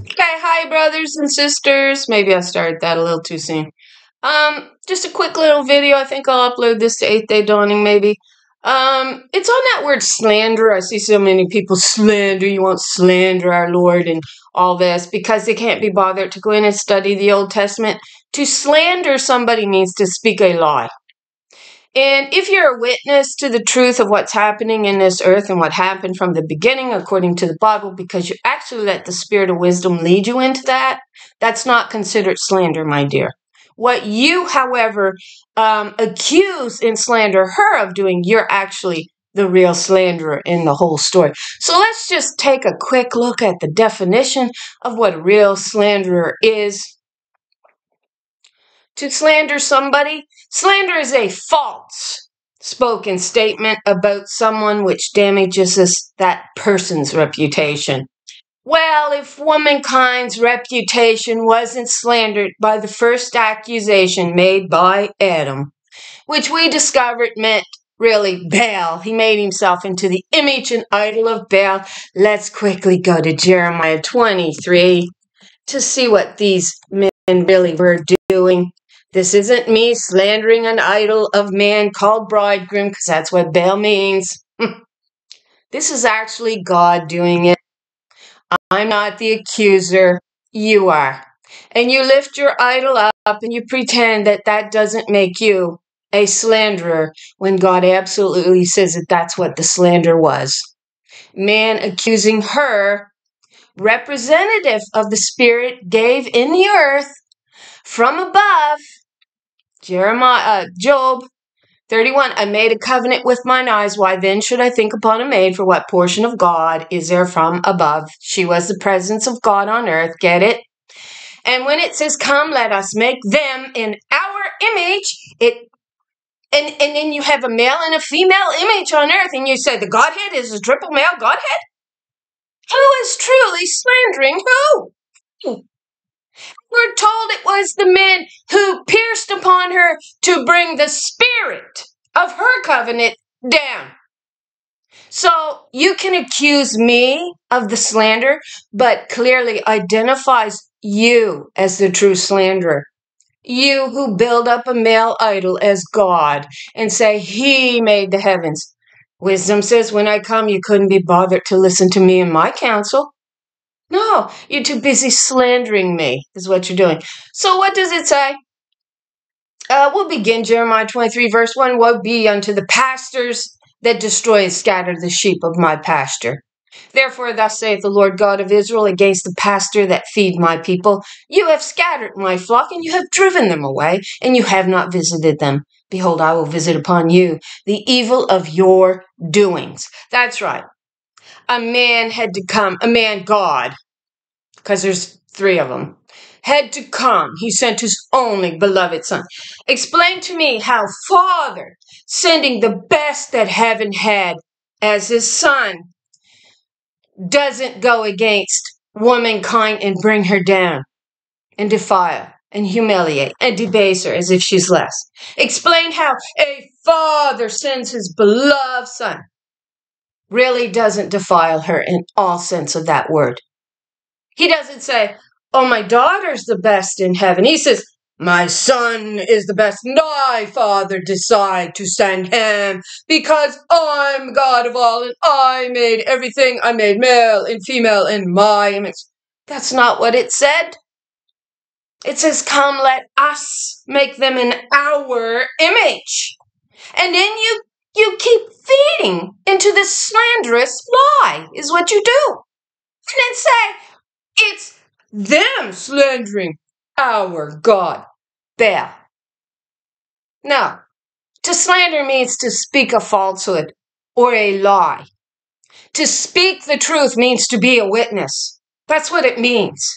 Okay, hi brothers and sisters. Maybe I started that a little too soon. Just a quick little video. I think I'll upload this to 8th Day Dawning maybe. It's on that word slander. I see so many people slander. You won't slander our Lord and all this because they can't be bothered to go in and study the Old Testament. To slander somebody means to speak a lie. And if you're a witness to the truth of what's happening in this earth and what happened from the beginning according to the Bible, because you actually let the spirit of wisdom lead you into that, that's not considered slander, my dear. What you, however, accuse and slander her of doing, you're actually the real slanderer in the whole story. So let's just take a quick look at the definition of what a real slanderer is. To slander somebody, slander is a false spoken statement about someone which damages that person's reputation. Well, if womankind's reputation wasn't slandered by the first accusation made by Adam, which we discovered meant really Baal. He made himself into the image and idol of Baal. Let's quickly go to Jeremiah 23 to see what these men really were doing. This isn't me slandering an idol of man called bridegroom, because that's what Baal means. This is actually God doing it. I'm not the accuser. You are. And you lift your idol up and you pretend that that doesn't make you a slanderer when God absolutely says that that's what the slander was. Man accusing her, representative of the Spirit gave in the earth from above. Job 31, I made a covenant with mine eyes. Why then should I think upon a maid? For what portion of God is there from above? She was the presence of God on earth. Get it? And when it says, come, let us make them in our image, and then you have a male and a female image on earth, and you say the Godhead is a triple male Godhead? Who is truly slandering who? We're told it was the men who pierced upon her to bring the spirit of her covenant down. So you can accuse me of the slander, but clearly identifies you as the true slanderer. You who build up a male idol as God and say he made the heavens. Wisdom says when I come, you couldn't be bothered to listen to me and my counsel. No, you're too busy slandering me, is what you're doing. So what does it say? We'll begin Jeremiah 23, verse 1. Woe be unto the pastors that destroy and scatter the sheep of my pasture. Therefore, thus saith the Lord God of Israel against the pasture that feed my people. You have scattered my flock, and you have driven them away, and you have not visited them. Behold, I will visit upon you the evil of your doings. That's right. A man had to come, a man God, because there's three of them, had to come. He sent his only beloved son. Explain to me how Father, sending the best that heaven had as his son, doesn't go against womankind and bring her down and defile and humiliate and debase her as if she's less. Explain how a father sends his beloved son really doesn't defile her in all sense of that word. He doesn't say, oh, my daughter's the best in heaven. He says, my son is the best, and I, Father, decide to send him because I'm God of all, and I made everything. I made male and female in my image. That's not what it said. It says, come, let us make them in our image. And then you keep feeding into this slanderous lie, is what you do. And then say, it's them slandering our God, Baal. Now, to slander means to speak a falsehood or a lie. To speak the truth means to be a witness. That's what it means.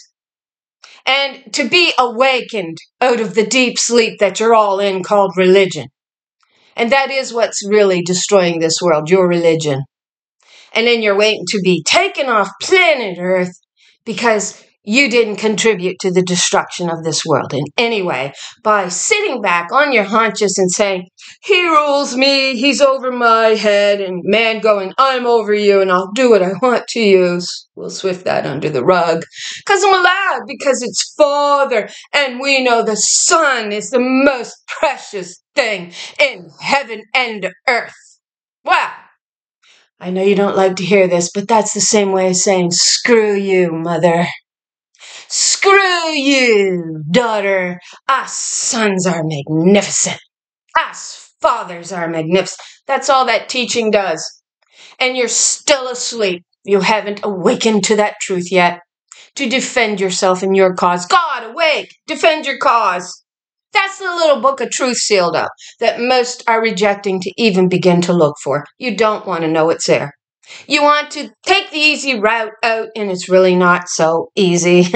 And to be awakened out of the deep sleep that you're all in called religion. And that is what's really destroying this world, your religion. And then you're waiting to be taken off planet Earth because you didn't contribute to the destruction of this world in any way by sitting back on your haunches and saying, he rules me, he's over my head, and man going, I'm over you and I'll do what I want to you. We'll swift that under the rug. Because I'm allowed, because it's Father, and we know the Son is the most precious thing in heaven and earth. Wow. I know you don't like to hear this, but that's the same way of saying, screw you, mother. Screw you, daughter. Us sons are magnificent. Us fathers are magnificent. That's all that teaching does. And you're still asleep. You haven't awakened to that truth yet. To defend yourself and your cause. God, awake! Defend your cause. That's the little book of truth sealed up that most are rejecting to even begin to look for. You don't want to know what's there. You want to take the easy route out, and it's really not so easy.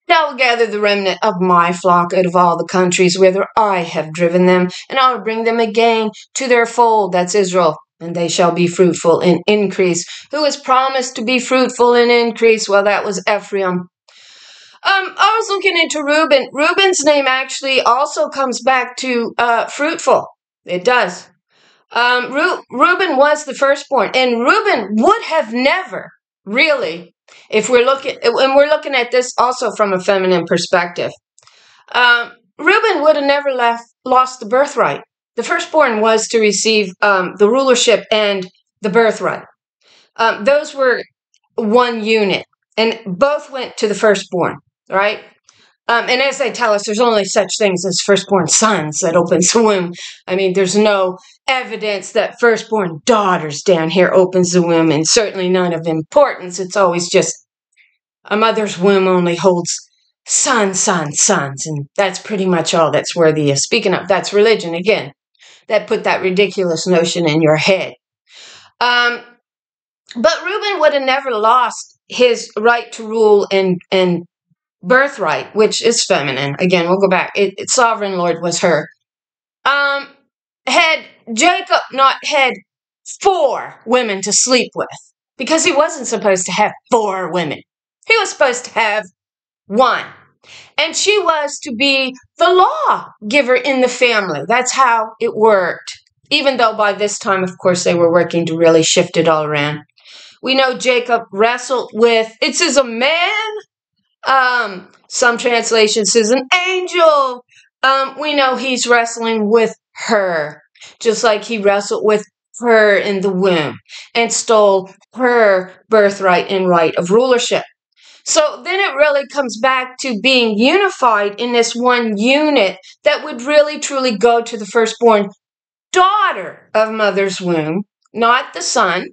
Now will gather the remnant of my flock out of all the countries whither I have driven them, and I will bring them again to their fold. That's Israel. And they shall be fruitful and increase. Who has promised to be fruitful and increase? Well, that was Ephraim. I was looking into Reuben. Reuben's name actually also comes back to fruitful. It does. Reuben was the firstborn, and Reuben would have never really, if we're looking at this also from a feminine perspective, Reuben would have never lost the birthright. The firstborn was to receive the rulership and the birthright. Those were one unit, and both went to the firstborn, right? And as they tell us, there's only such things as firstborn sons that opens the womb. I mean, there's no evidence that firstborn daughters down here opens the womb, and certainly none of importance. It's always just a mother's womb only holds sons, and that's pretty much all that's worthy of speaking of. That's religion again. That put that ridiculous notion in your head. But Reuben would have never lost his right to rule and birthright, which is feminine. Again, we'll go back. Sovereign Lord was her. Had Jacob not had 4 women to sleep with, because he wasn't supposed to have 4 women. He was supposed to have 1. And she was to be the law giver in the family. That's how it worked. Even though by this time, of course, they were working to really shift it all around. We know Jacob wrestled with, it says a man. Some translations says an angel. We know he's wrestling with her, just like he wrestled with her in the womb and stole her birthright and right of rulership. So then it really comes back to being unified in this one unit that would really truly go to the firstborn daughter of mother's womb, not the son.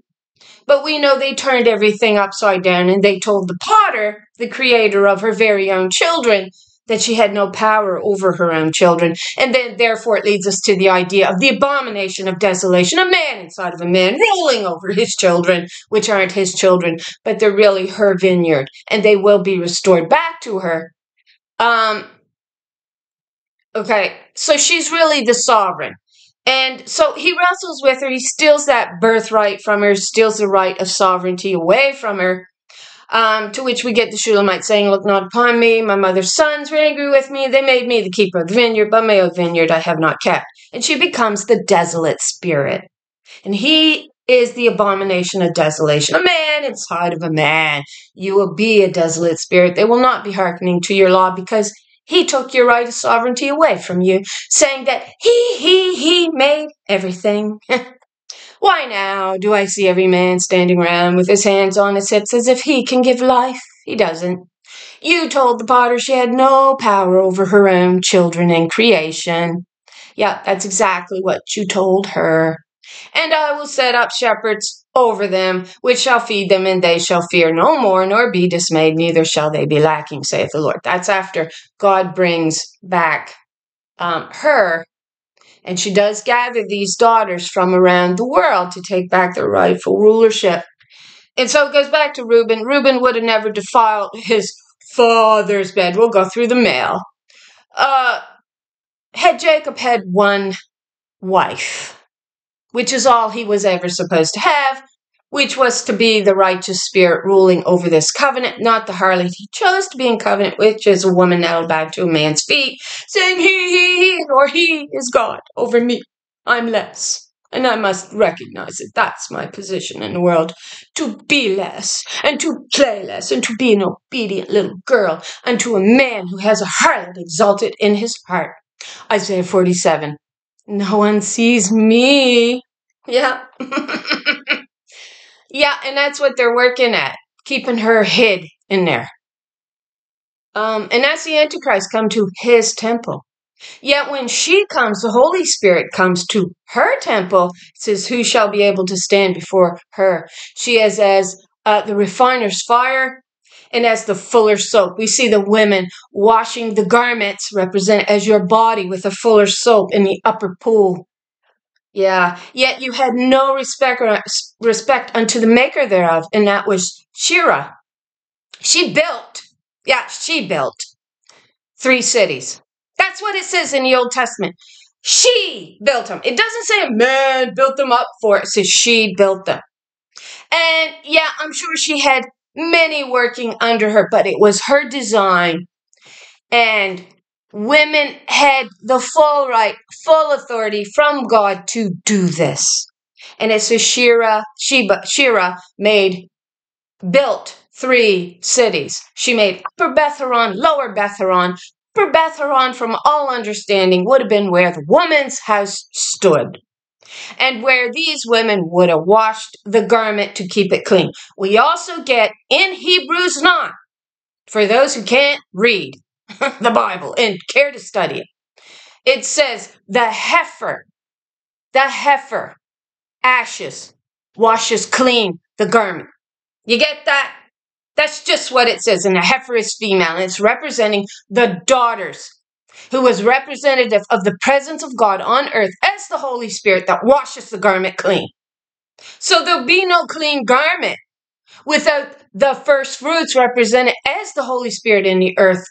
But we know they turned everything upside down, and they told the potter, the creator of her very own children, that she had no power over her own children. And then, therefore, it leads us to the idea of the abomination of desolation, a man inside of a man ruling over his children, which aren't his children, but they're really her vineyard, and they will be restored back to her. Okay, so she's really the sovereign. And so he wrestles with her. He steals that birthright from her, steals the right of sovereignty away from her, to which we get the Shulamite saying, look not upon me, my mother's sons were angry with me. They made me the keeper of the vineyard, but my own vineyard I have not kept. And she becomes the desolate spirit. And he is the abomination of desolation. A man inside of a man. You will be a desolate spirit. They will not be hearkening to your law, because he took your right of sovereignty away from you, saying that he made everything. Why now do I see every man standing around with his hands on his hips as if he can give life? He doesn't. You told the potter she had no power over her own children and creation. Yeah, that's exactly what you told her. And I will set up shepherds over them, which shall feed them, and they shall fear no more, nor be dismayed, neither shall they be lacking, saith the Lord. That's after God brings back her, and she does gather these daughters from around the world to take back their rightful rulership. And so it goes back to Reuben. Reuben would have never defiled his father's bed. We'll go through the male. Had Jacob had 1 wife, which is all he was ever supposed to have, which was to be the righteous spirit ruling over this covenant, not the harlot he chose to be in covenant, which is a woman that'll bow to a man's feet, saying, he, or he is God over me. I'm less. And I must recognize it. That's my position in the world. To be less, and to play less, and to be an obedient little girl unto a man who has a harlot exalted in his heart. Isaiah 47. No one sees me. Yeah. Yeah, and that's what they're working at, keeping her hid in there. And that's the Antichrist come to his temple. Yet when she comes, the Holy Spirit comes to her temple. It says, who shall be able to stand before her? She is as the refiner's fire and as the fuller's soap. We see the women washing the garments represent as your body with a fuller's soap in the upper pool. Yeah, yet you had no respect unto the maker thereof, and that was Shirah. She built 3 cities. That's what it says in the Old Testament. She built them. It doesn't say a man built them up for it. It says she built them. And yeah, I'm sure she had many working under her, but it was her design. And women had the full right, full authority from God to do this. And it says Shirah built 3 cities. She made Upper Beth-horon, Lower Beth-horon. Upper Beth-horon, from all understanding, would have been where the woman's house stood, and where these women would have washed the garment to keep it clean. We also get in Hebrews 9, for those who can't read the Bible and care to study it, it says the heifer, ashes, washes clean the garment. You get that? That's just what it says. And the heifer is female, and it's representing the daughters, who was representative of the presence of God on earth as the Holy Spirit that washes the garment clean. So there'll be no clean garment without the first fruits represented as the Holy Spirit in the earth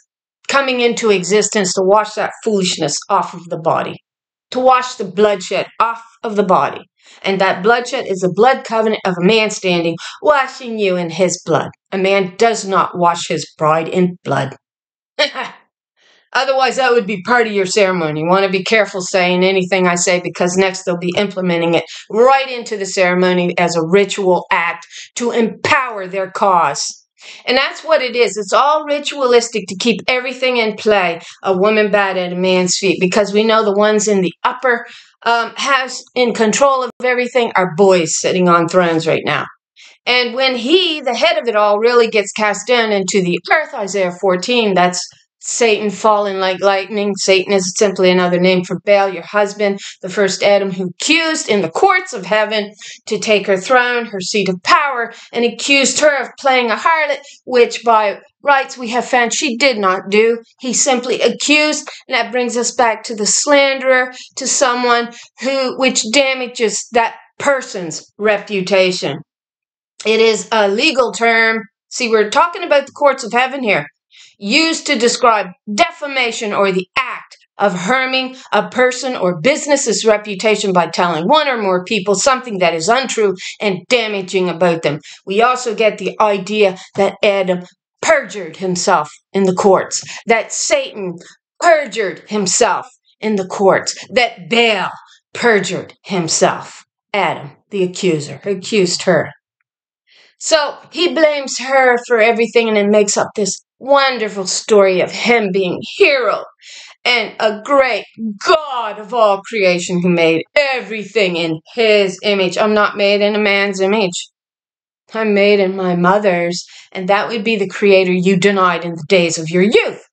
coming into existence to wash that foolishness off of the body, to wash the bloodshed off of the body. And that bloodshed is the blood covenant of a man standing, washing you in his blood. A man does not wash his bride in blood. Otherwise, that would be part of your ceremony. You want to be careful saying anything I say, because next they'll be implementing it right into the ceremony as a ritual act to empower their cause. And that's what it is. It's all ritualistic to keep everything in play. A woman bowed at a man's feet, because we know the ones in the upper house in control of everything are boys sitting on thrones right now. And when he, the head of it all, really gets cast down into the earth, Isaiah 14, that's Satan fallen like lightning. Satan is simply another name for Baal, your husband, the first Adam, who accused in the courts of heaven to take her throne, her seat of power, and accused her of playing a harlot, which by rights we have found she did not do. He simply accused, and that brings us back to the slanderer, to someone which damages that person's reputation. It is a legal term. See, we're talking about the courts of heaven here, used to describe defamation or the act of harming a person or business's reputation by telling one or more people something that is untrue and damaging about them. We also get the idea that Adam perjured himself in the courts, that Satan perjured himself in the courts, that Baal perjured himself. Adam, the accuser, accused her. So he blames her for everything, and it makes up this wonderful story of him being hero and a great God of all creation who made everything in his image. I'm not made in a man's image. I'm made in my mother's, and that would be the creator you denied in the days of your youth.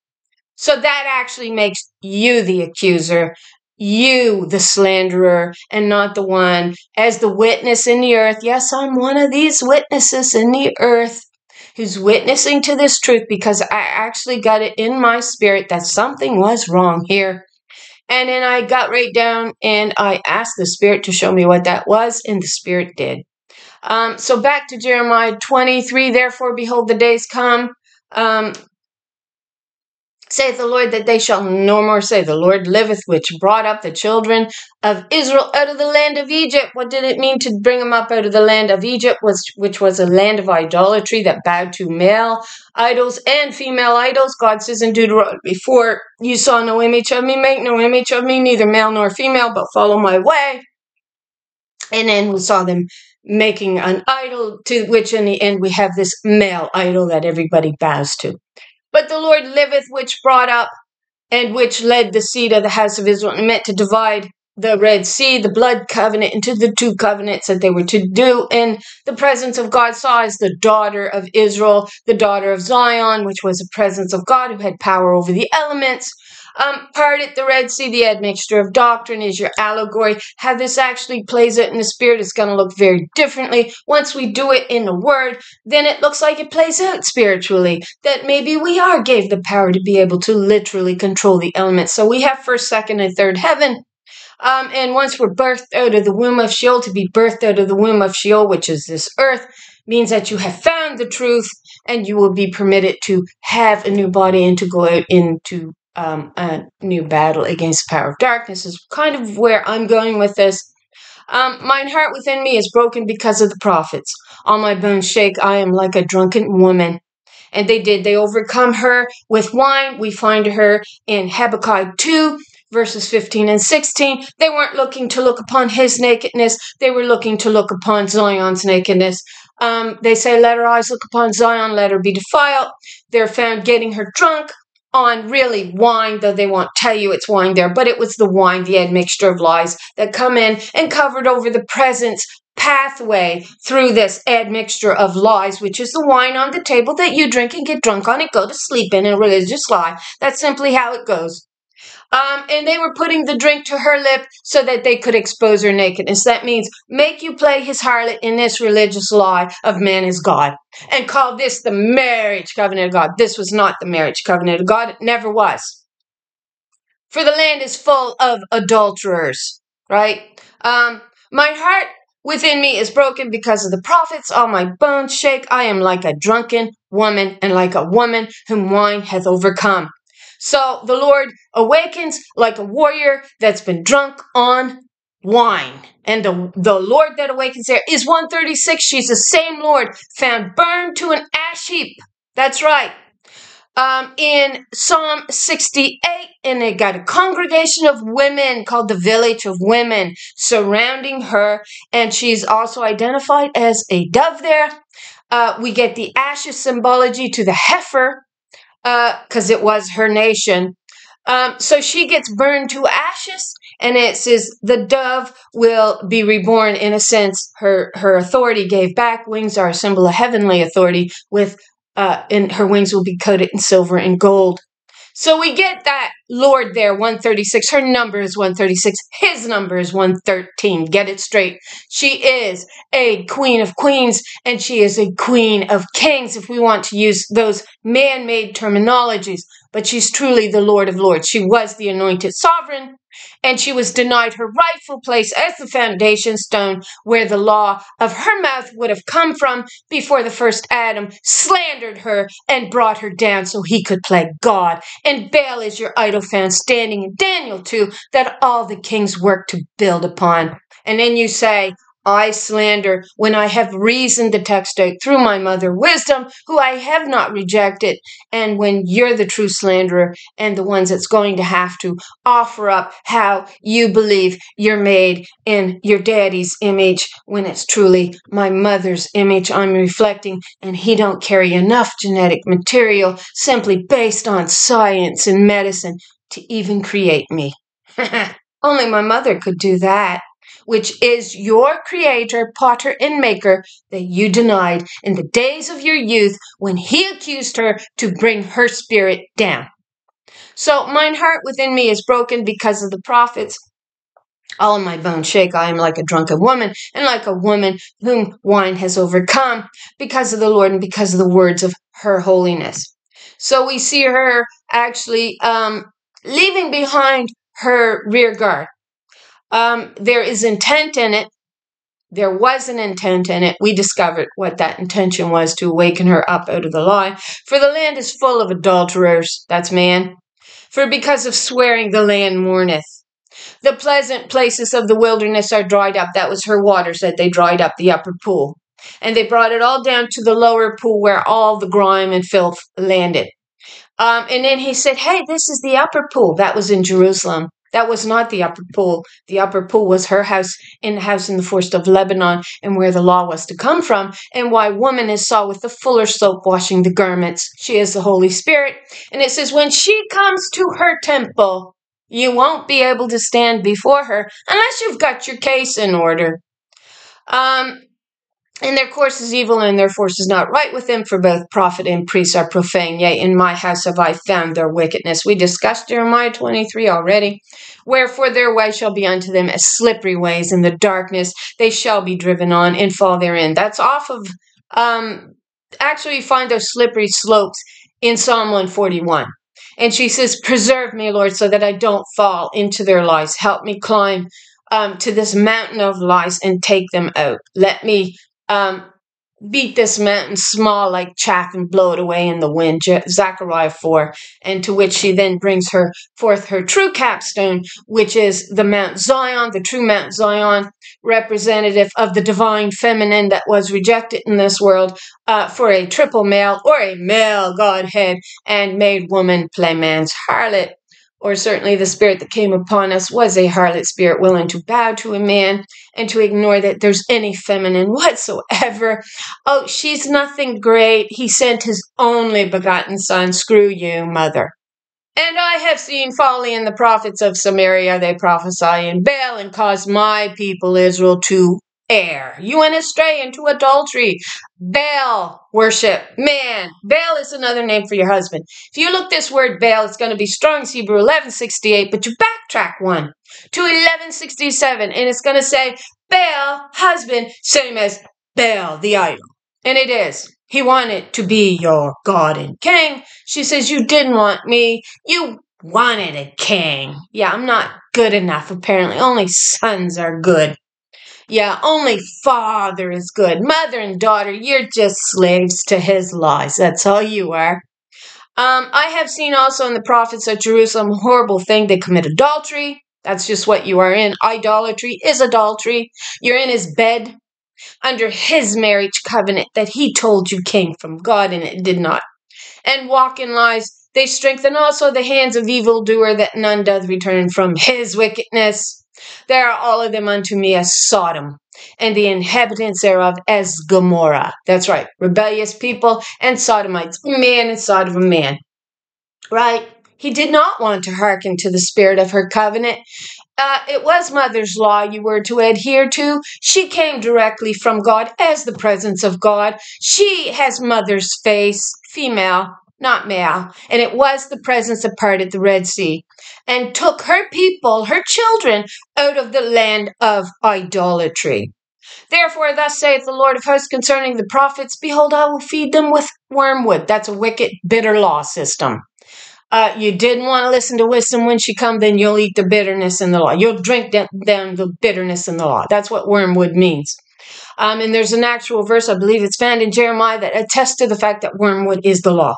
So that actually makes you the accuser, you the slanderer, and not the one as the witness in the earth. Yes, I'm one of these witnesses in the earth who's witnessing to this truth, because I actually got it in my spirit that something was wrong here. And then I got right down and I asked the Spirit to show me what that was, and the Spirit did. So back to Jeremiah 23, therefore, behold, the days come, saith the Lord, that they shall no more say, the Lord liveth, which brought up the children of Israel out of the land of Egypt. What did it mean to bring them up out of the land of Egypt, which was a land of idolatry that bowed to male idols and female idols? God says in Deuteronomy, before you saw no image of me, make no image of me, neither male nor female, but follow my way. And then we saw them making an idol, to which in the end we have this male idol that everybody bows to. But the Lord liveth, which brought up and which led the seed of the house of Israel, and meant to divide the Red Sea, the blood covenant, into the two covenants that they were to do in the presence of God. Saw as the daughter of Israel, the daughter of Zion, which was the presence of God, who had power over the elements. Parted the Red Sea, the admixture of doctrine is your allegory. How this actually plays out in the Spirit is going to look very differently. Once we do it in the Word, then it looks like it plays out spiritually. That maybe we are gave the power to be able to literally control the elements. So we have first, second, and third heaven. And once we're birthed out of the womb of Sheol, to be birthed out of the womb of Sheol, which is this earth, means that you have found the truth and you will be permitted to have a new body and to go out into a new battle against the power of darkness, is kind of where I'm going with this. Mine heart within me is broken because of the prophets. All my bones shake. I am like a drunken woman. And they overcome her with wine. We find her in Habakkuk 2, verses 15 and 16. They weren't looking to look upon his nakedness. They were looking to look upon Zion's nakedness. They say, let our eyes look upon Zion, let her be defiled. They're found getting her drunk on really wine, though they won't tell you it's wine there, but it was the wine, the admixture of lies that come in and covered over the presence pathway through this admixture of lies, which is the wine on the table that you drink and get drunk on and go to sleep in a religious lie. That's simply how it goes. And they were putting the drink to her lip so that they could expose her nakedness. That means make you play his harlot in this religious lie of man is God, and call this the marriage covenant of God. This was not the marriage covenant of God. It never was. For the land is full of adulterers, right? My heart within me is broken because of the prophets. All my bones shake. I am like a drunken woman, and like a woman whom wine hath overcome. So the Lord awakens like a warrior that's been drunk on wine. And the Lord that awakens there is 136. She's the same Lord found burned to an ash heap. That's right. In Psalm 68, and they got a congregation of women called the Village of Women surrounding her. And she's also identified as a dove there. We get the ashes symbology to the heifer, because it was her nation. So she gets burned to ashes, and it says the dove will be reborn. In a sense, her authority gave back. Wings are a symbol of heavenly authority, with and her wings will be coated in silver and gold. So we get that Lord there, 136. Her number is 136. His number is 113. Get it straight. She is a queen of queens, and she is a queen of kings, if we want to use those man-made terminologies. But she's truly the Lord of Lords. She was the anointed sovereign, and she was denied her rightful place as the foundation stone, where the law of her mouth would have come from before the first Adam slandered her and brought her down so he could play God. And Baal is your idol found standing in Daniel 2 that all the kings work to build upon. And then you say, I slander when I have reasoned the text out through my mother wisdom, who I have not rejected. And when you're the true slanderer and the ones that's going to have to offer up how you believe you're made in your daddy's image, when it's truly my mother's image I'm reflecting, and he don't carry enough genetic material simply based on science and medicine to even create me. Only my mother could do that, which is your creator, potter, and maker that you denied in the days of your youth when he accused her to bring her spirit down. So mine heart within me is broken because of the prophets. All of my bones shake. I am like a drunken woman, and like a woman whom wine has overcome, because of the Lord and because of the words of her holiness. So we see her actually leaving behind her rear guard. There is intent in it. There was an intent in it. We discovered what that intention was, to awaken her up out of the lie. For the land is full of adulterers. That's man. For because of swearing the land mourneth. The pleasant places of the wilderness are dried up. That was her waters that they dried up, the upper pool. And they brought it all down to the lower pool where all the grime and filth landed. And then he said, hey, this is the upper pool. That was in Jerusalem. That was not the upper pool. The upper pool was her house in the forest of Lebanon, and where the law was to come from, and why woman is saw with the fuller soap washing the garments. She is the Holy Spirit. And it says, when she comes to her temple, you won't be able to stand before her unless you've got your case in order. And their course is evil, and their force is not right with them, for both prophet and priest are profane. Yea, in my house have I found their wickedness. We discussed Jeremiah 23 already. Wherefore their way shall be unto them as slippery ways in the darkness. They shall be driven on and fall therein. That's off of, actually you find those slippery slopes in Psalm 141. And she says, preserve me, Lord, so that I don't fall into their lies. Help me climb to this mountain of lies and take them out. Let me beat this mountain small like chaff and blow it away in the wind. Zechariah 4. And to which she then brings forth her true capstone, which is the Mount Zion, the true Mount Zion, representative of the divine feminine that was rejected in this world for a triple male or a male Godhead, and made woman play man's harlot. Or certainly the spirit that came upon us was a harlot spirit, willing to bow to a man and to ignore that there's any feminine whatsoever. Oh, she's nothing great. He sent his only begotten son. Screw you, mother. And I have seen folly in the prophets of Samaria. They prophesy in Baal and cause my people Israel to err. You went astray into adultery. Baal worship. Man, Baal is another name for your husband. If you look this word Baal, it's going to be Strong's Hebrew 1168, but you backtrack one to 1167, and it's going to say Baal, husband, same as Baal, the idol. And it is. He wanted to be your God and king. She says, you didn't want me. You wanted a king. Yeah, I'm not good enough, apparently. Only sons are good. Yeah, only father is good. Mother and daughter, you're just slaves to his lies. That's all you are. I have seen also in the prophets of Jerusalem a horrible thing. They commit adultery. That's just what you are in. Idolatry is adultery. You're in his bed under his marriage covenant that he told you came from God, and it did not. And walk in lies. They strengthen also the hands of evildoer, that none doth return from his wickedness. They are all of them unto me as Sodom, and the inhabitants thereof as Gomorrah. That's right, rebellious people and sodomites, man inside of a man. Right? He did not want to hearken to the spirit of her covenant. It was mother's law you were to adhere to. She came directly from God as the presence of God. She has mother's face, female, not male. And it was the presence that parted the Red Sea and took her people, her children, out of the land of idolatry. Therefore, thus saith the Lord of hosts concerning the prophets, behold, I will feed them with wormwood. That's a wicked, bitter law system. You didn't want to listen to wisdom when she come, then you'll eat the bitterness in the law. You'll drink down the bitterness in the law. That's what wormwood means. And there's an actual verse, I believe it's found in Jeremiah, that attests to the fact that wormwood is the law.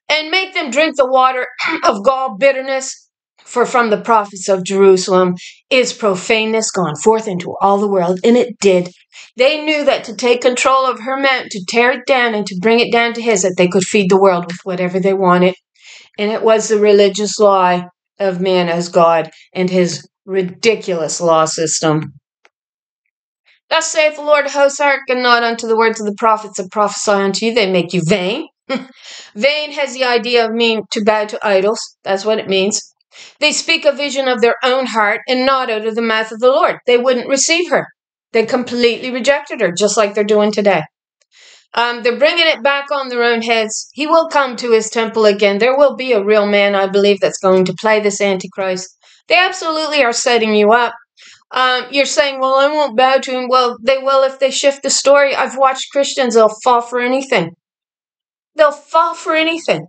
And make them drink the water of gall bitterness, for from the prophets of Jerusalem is profaneness gone forth into all the world. And it did. They knew that to take control of her meant to tear it down and to bring it down to his, that they could feed the world with whatever they wanted. And it was the religious lie of man as God and his ridiculous law system. Thus saith the Lord of hosts, hearken not unto the words of the prophets that prophesy unto you. They make you vain. Vain has the idea of meaning to bow to idols. That's what it means. They speak a vision of their own heart and not out of the mouth of the Lord. They wouldn't receive her. They completely rejected her, just like they're doing today. They're bringing it back on their own heads. He will come to his temple again. There will be a real man, I believe, that's going to play this Antichrist. They absolutely are setting you up. You're saying, well, I won't bow to him. Well, they will if they shift the story. I've watched Christians, they'll fall for anything. They'll fall for anything.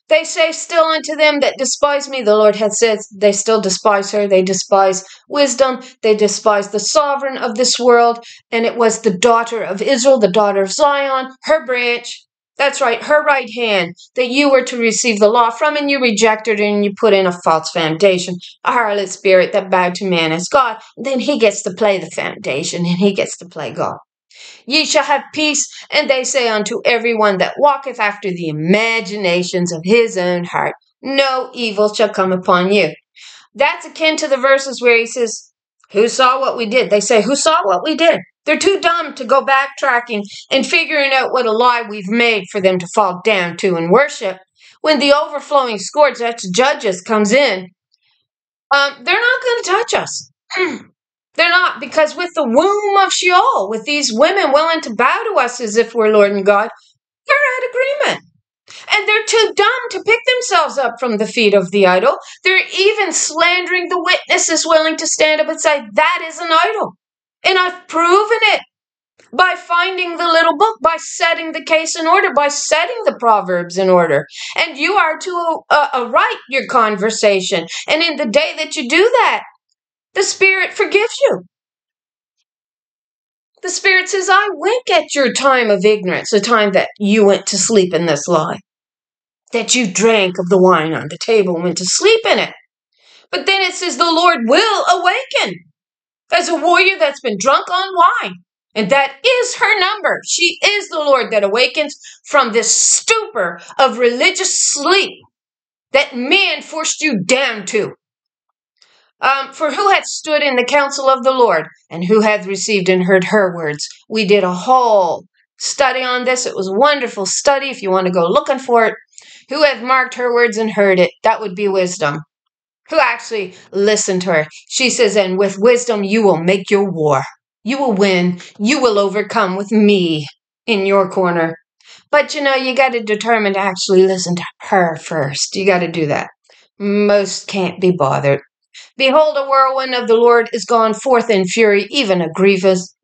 They say still unto them that despise me, the Lord hath said, they still despise her. They despise wisdom. They despise the sovereign of this world. And it was the daughter of Israel, the daughter of Zion, her branch. That's right, her right hand that you were to receive the law from, and you rejected it and you put in a false foundation, a harlot spirit that bowed to man as God. Then he gets to play the foundation and he gets to play God. Ye shall have peace, and they say unto every one that walketh after the imaginations of his own heart, no evil shall come upon you. That's akin to the verses where he says, who saw what we did? They say, who saw what we did? They're too dumb to go backtracking and figuring out what a lie we've made for them to fall down to and worship. When the overflowing scourge, that's judges, comes in, they're not going to touch us. They're not, because with the womb of Sheol, with these women willing to bow to us as if we're Lord and God, they're at agreement. And they're too dumb to pick themselves up from the feet of the idol. They're even slandering the witnesses willing to stand up and say, that is an idol. And I've proven it by finding the little book, by setting the case in order, by setting the Proverbs in order. And you are to write your conversation. And in the day that you do that, the Spirit forgives you. The Spirit says, I wink at your time of ignorance, the time that you went to sleep in this lie, that you drank of the wine on the table and went to sleep in it. But then it says the Lord will awaken as a warrior that's been drunk on wine. And that is her number. She is the Lord that awakens from this stupor of religious sleep that man forced you down to. For who hath stood in the counsel of the Lord, and who hath received and heard her words? We did a whole study on this. It was a wonderful study. If you want to go looking for it, who hath marked her words and heard it? That would be wisdom. Who actually listened to her? She says, and with wisdom you will make your war. You will win. You will overcome with me in your corner. But you got to determine to actually listen to her first. You got to do that. Most can't be bothered. Behold, a whirlwind of the Lord is gone forth in fury, even a grievous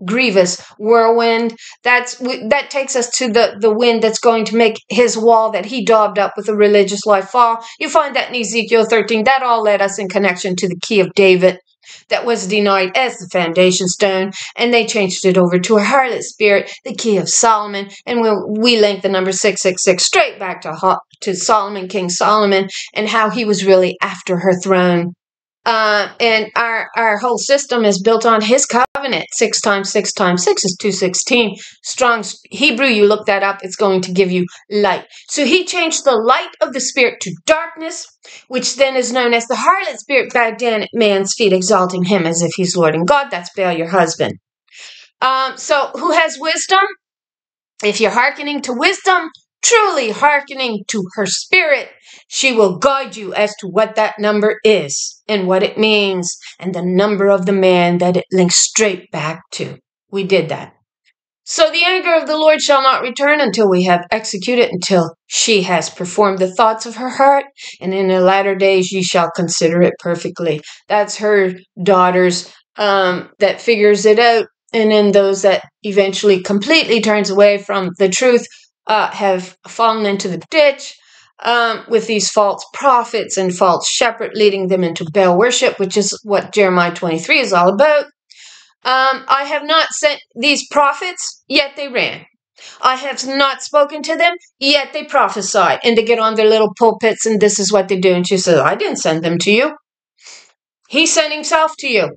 whirlwind. That takes us to the wind that's going to make his wall that he daubed up with a religious life fall. You find that in Ezekiel 13. That all led us in connection to the key of David that was denied as the foundation stone, and they changed it over to a harlot spirit, the key of Solomon, and we link the number 666 straight back to Solomon, King Solomon, and how he was really after her throne. And our whole system is built on his covenant. 6 times 6 times 6 is 216. Strong's Hebrew, you look that up, it's going to give you light. So he changed the light of the spirit to darkness, which then is known as the harlot spirit, bowed down at man's feet, exalting him as if he's Lord and God. That's Baal, your husband. So who has wisdom? If you're hearkening to wisdom, truly hearkening to her spirit, she will guide you as to what that number is and what it means and the number of the man that it links straight back to. We did that. So the anger of the Lord shall not return until we have executed, until she has performed the thoughts of her heart, and in the latter days ye shall consider it perfectly. That's her daughters that figures it out, and then those that eventually completely turns away from the truth have fallen into the ditch with these false prophets and false shepherd leading them into Baal worship, which is what Jeremiah 23 is all about. I have not sent these prophets, yet they ran. I have not spoken to them, yet they prophesied. And they get on their little pulpits, and this is what they do. And she says, I didn't send them to you. He sent himself to you.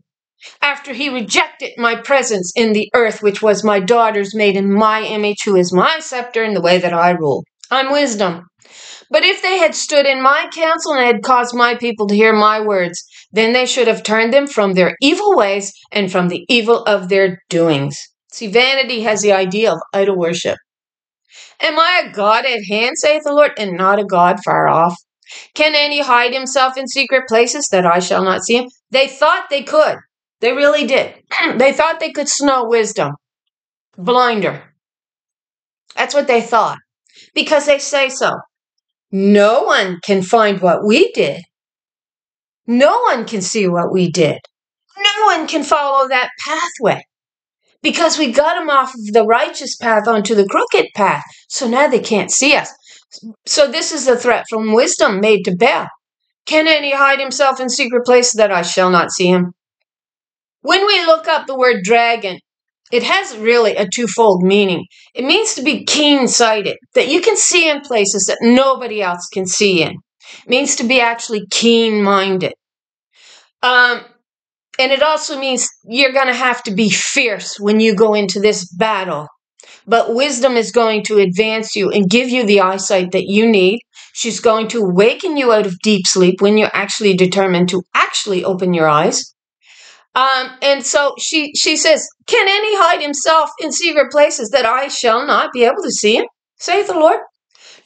After he rejected my presence in the earth, which was my daughter's made in my image, who is my scepter in the way that I rule. I'm wisdom. But if they had stood in my counsel and had caused my people to hear my words, then they should have turned them from their evil ways and from the evil of their doings. See, vanity has the idea of idol worship. Am I a God at hand, saith the Lord, and not a God far off? Can any hide himself in secret places that I shall not see him? They thought they could. They really did. They thought they could snow wisdom. Blind her. That's what they thought. Because they say so. No one can find what we did. No one can see what we did. No one can follow that pathway. Because we got them off of the righteous path onto the crooked path. So now they can't see us. So this is a threat from wisdom made to Baal. Can any hide himself in secret places that I shall not see him? When we look up the word dragon, it has really a twofold meaning. It means to be keen-sighted, that you can see in places that nobody else can see in. It means to be actually keen-minded. And it also means you're going to have to be fierce when you go into this battle. But wisdom is going to advance you and give you the eyesight that you need. She's going to awaken you out of deep sleep when you're actually determined to actually open your eyes. And so she says, can any hide himself in secret places that I shall not be able to see him? Saith the Lord.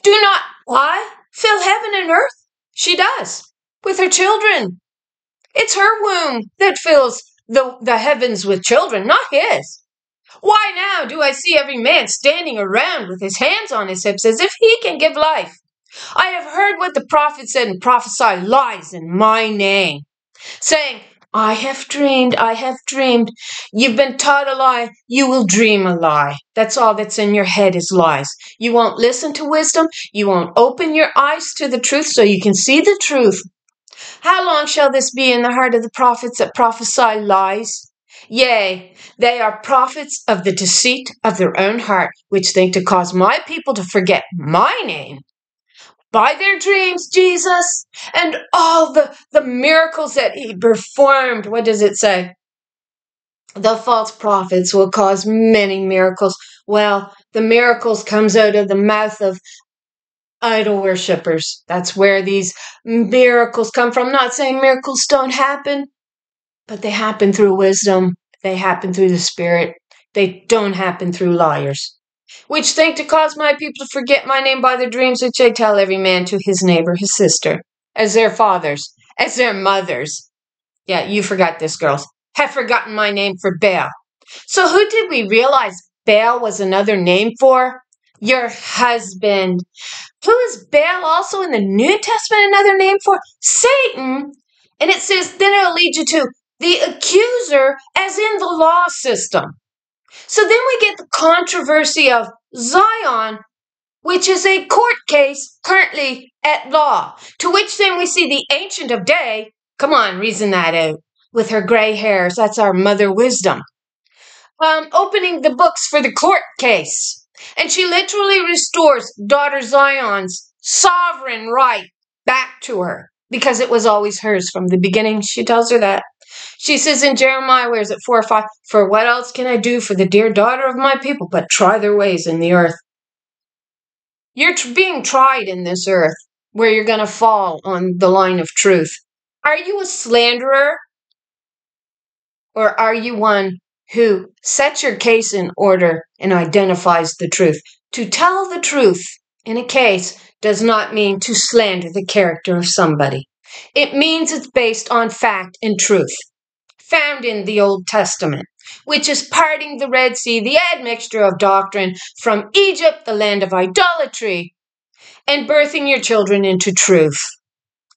Do not I fill heaven and earth? She does, with her children. It's her womb that fills the heavens with children, not his. Why now do I see every man standing around with his hands on his hips as if he can give life? I have heard what the prophet said and prophesy lies in my name, saying, I have dreamed, I have dreamed. You've been taught a lie, you will dream a lie. That's all that's in your head is lies. You won't listen to wisdom, you won't open your eyes to the truth so you can see the truth. How long shall this be in the heart of the prophets that prophesy lies? Yea, they are prophets of the deceit of their own heart, which think to cause my people to forget my name. By their dreams, Jesus, and all the miracles that he performed. What does it say? The false prophets will cause many miracles. Well, the miracles comes out of the mouth of idol worshippers. That's where these miracles come from. I'm not saying miracles don't happen, but they happen through wisdom. They happen through the Spirit. They don't happen through liars, which think to cause my people to forget my name by their dreams, which they tell every man to his neighbor, his sister, as their fathers, as their mothers. Yeah, you forgot this, girls. Have forgotten my name for Baal. So who did we realize Baal was another name for? Your husband. Who is Baal also in the New Testament another name for? Satan. And it says, then it'll lead you to the accuser, as in the law system. So then we get the controversy of Zion, which is a court case currently at law, to which then we see the Ancient of Day, come on, reason that out, with her gray hairs, that's our mother wisdom, opening the books for the court case. And she literally restores daughter Zion's sovereign right back to her, because it was always hers from the beginning. She tells her that. She says in Jeremiah, where is it, 4 or 5, for what else can I do for the dear daughter of my people but try their ways in the earth? You're being tried in this earth where you're going to fall on the line of truth. Are you a slanderer? Or are you one who sets your case in order and identifies the truth? To tell the truth in a case does not mean to slander the character of somebody. It means it's based on fact and truth, found in the Old Testament, which is parting the Red Sea, the admixture of doctrine from Egypt, the land of idolatry, and birthing your children into truth.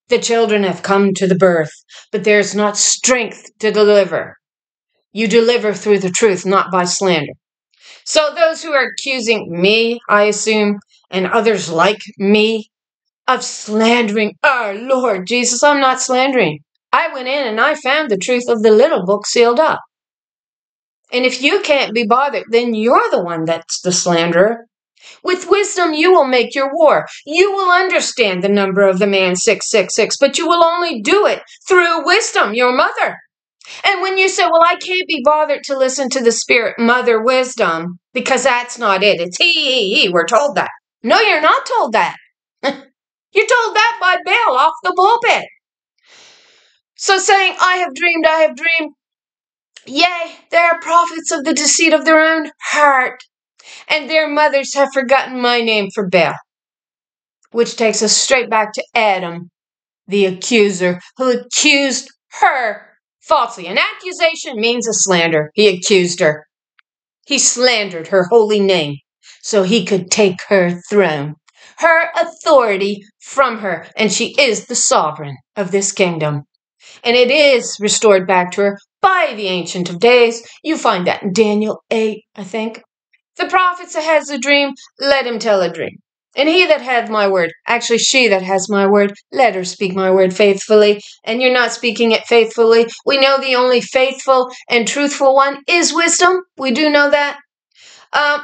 The children have come to the birth, but there's not strength to deliver. You deliver through the truth, not by slander. So those who are accusing me, I assume, and others like me, of slandering our Lord Jesus, I'm not slandering. I went in and I found the truth of the little book sealed up. And if you can't be bothered, then you're the one that's the slanderer. With wisdom, you will make your war. You will understand the number of the man 666, but you will only do it through wisdom, your mother. And when you say, well, I can't be bothered to listen to the Spirit, mother wisdom, because that's not it. It's he, we're told that. No, you're not told that. You're told that by Baal off the pulpit. So saying, I have dreamed, yea, they are prophets of the deceit of their own heart, and their mothers have forgotten my name for Baal. Which takes us straight back to Adam, the accuser, who accused her falsely. An accusation means a slander. He accused her. He slandered her holy name so he could take her throne, her authority from her, and she is the sovereign of this kingdom. And it is restored back to her by the Ancient of Days. You find that in Daniel 8, I think. The prophet has a dream, let him tell a dream. And he that hath my word, actually she that has my word, let her speak my word faithfully. And you're not speaking it faithfully. We know the only faithful and truthful one is wisdom. We do know that.